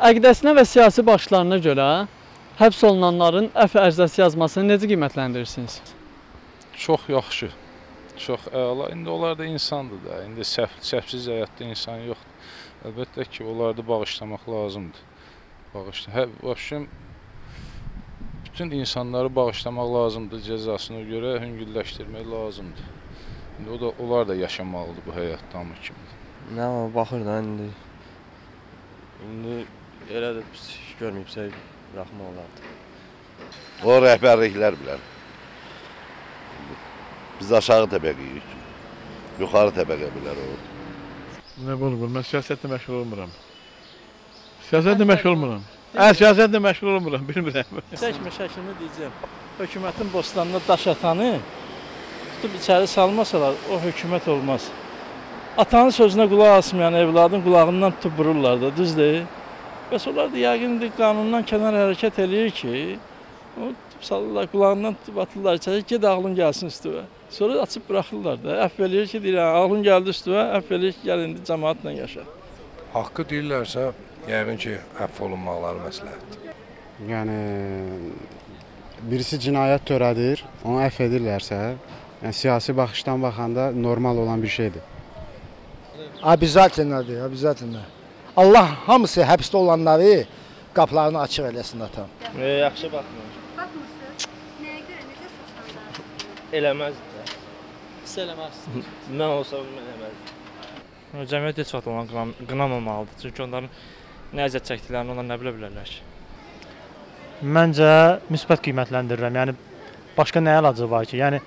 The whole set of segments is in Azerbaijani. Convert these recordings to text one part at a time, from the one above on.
Əqidəsinə və siyasi baxışlarına görə həbs olunanların əfv ərizəsi yazmasını necə qiymətləndirirsiniz? Çox yaxşı, çox əla. İndi onlar da insandır da. İndi səhvsiz həyatda insan yoxdur. Əlbəttə ki, onları da bağışlamaq lazımdır. Vəbşim, bütün insanları bağışlamaq lazımdır, cəzasına görə yüngülləşdirmək lazımdır. İndi onlar da yaşamalıdır bu həyatda hamı kimi. Nə var, baxır da indi. İndi elə də pis iş görməyibsə, buraxmaq olardı. O rəhbərliklər bilər. Biz aşağı təbəqəyik, yuxarı təbəqə bilər o. Nə bunu, mən siyasətlə məşğul olmuram. Siyasətlə məşğul olmuram. Siyasətlə məşğul olmuram, bilmirəm. Çəkmə şəklini deyəcəm. Hökumətin bostanına daş atanı tutub içəri salmasalar, o hökumət olmaz. Atanın sözünə qulaq asmayan evladın qulağından tutub vururlar da, düz deyil. Bəs onlar da yəqin qanundan kənar hərəkət eləyir ki, o salırlar, qulağından tutub atırlar içəri, ged ağlın gəlsin üstüvə. Sonra açıb buraxırlar da, əfv eləyir ki, deyir, ağlın gəldi üstüvə, əfv eləyir ki, gəl indi cəmaatla yaşa. Haqqı deyirlərsə, yəqin ki, əfv olunmaqları məsləhətdir. Yəni, birisi cinayət törədir, onu əfv edirlərsə, yəni, siyasi baxışdan baxanda normal olan bir şeydir. Obязательnodır, obязательно. Allah hamısı həbsdə olanları qapılarını açıq eləsin atam. Yaxşı baxmır. Baxmırsınız? Nəyə görə, necə səsləndirəsiniz? Eləməzdir də. Hiss eləməzsiniz. Mən olsam, mən eləməzdim. Cəmiyyət heç vaxt onları qınamamalıdır. Çünki onların nə əziyyət çəkdiklərini onlar nə bilə bilərlər ki. Məncə müsbət qiymətləndirirəm. Yəni, başqa nə əlacı var ki? Yəni,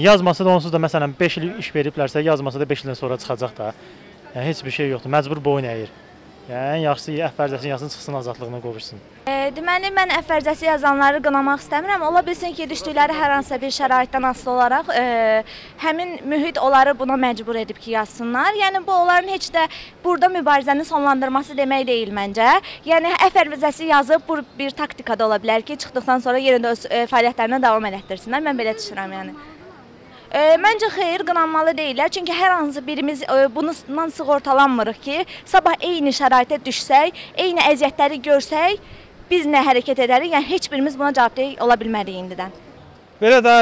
yazması da onsuz da məsələn 5 il iş veriblərsə, yazması da 5 ildən sonra çıxacaq da. Yəni, heç bir şey yoxdur, məcbur boyun əyir. Yəni, ən yaxşısı əfv ərizəsini yazsın, çıxsın, azadlığına qovuşsun. Deməli, mən əfv ərizəsi yazanları qınamaq istəmirəm. Ola bilsin ki, düşdükləri hər hansısa bir şəraitdən asılı olaraq həmin mühit onları buna məcbur edib ki, yazsınlar. Yəni, bu onların heç də burada mübarizəni sonlandırması demək deyil məncə. Yəni, əfv ərizəsi yazıb bu bir taktika da ola bilər ki, çıxdıqdan sonra yerində öz fəaliyyətlərinə davam elətdirsinlər. Mən belə düşünürəm, yəni. Məncə xeyir, qınanmalı deyirlər. Çünki hər hansı birimiz bundan sığortalanmırıq ki, sabah eyni şəraitə düşsək, eyni əziyyətləri görsək, biz nə hərəkət edərik? Yəni, heç birimiz buna cavabdeh ola bilmərik indidən. Belə də,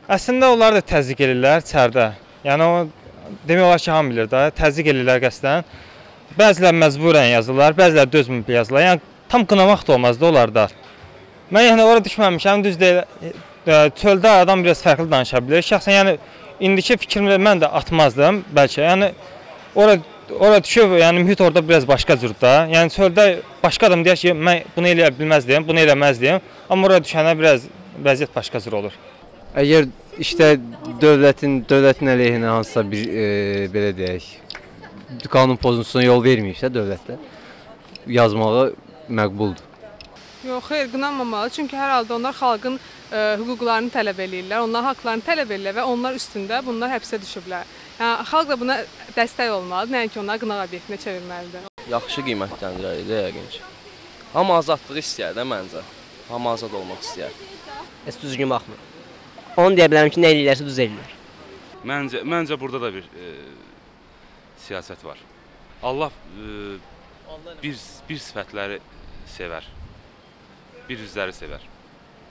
əslində onlar da təzyiq edirlər içəridə. Yəni, o demək olar ki, hamı bilir də, təzyiq edirlər qəsdən. Bəzilər məcburən yazırlar, bəzilər dözməyib yazırlar. Yəni, tam qınamaq da olmaz da onlarda. Mən yəni, oraya düşməmişəm, düz deyil. Çöldə adam biraz fərqli danışa bilir. Şəxsən, yəni, indiki fikrimlə mən də atmazdım, bəlkə. Yəni, orada düşüb, yəni, mühit orada biraz başqa cür da. Yəni, çöldə başqa adam deyər ki, mən bunu eləyə bilməzdim, bunu eləməzdim. Amma oraya düşənə biraz vəziyyət başqa cür olur. Əgər işdə dövlətin əleyhinə hansısa bir, belə deyək, qanun pozuntusuna yol verməyibsə dövlətdə, yazmağı məqbuldur. Yox, xeyr, qınanmamalı. Çünki hər halda onlar xalqın hüquqlarını tələb eləyirlər, onlar haqlarını tələb eləyirlər və onlar üstündə bunlar həbsə düşüblər. Yəni, xalq da buna dəstək olmalıdır, nəinki onları qınaq obyektinə çevirməlidir. Yaxşı qiymətləndirəlidir, yəqin ki. Hamı azadlığı istəyər də məncə. Hamı azad olmaq istəyər. Heç düzgün baxmır. Onu deyə bilərəm ki, nə eləyirlərsə düz eləyirlər. Məncə burada da bir siyasət var. Allah bir sifətləri sevər, bir üzləri sevər.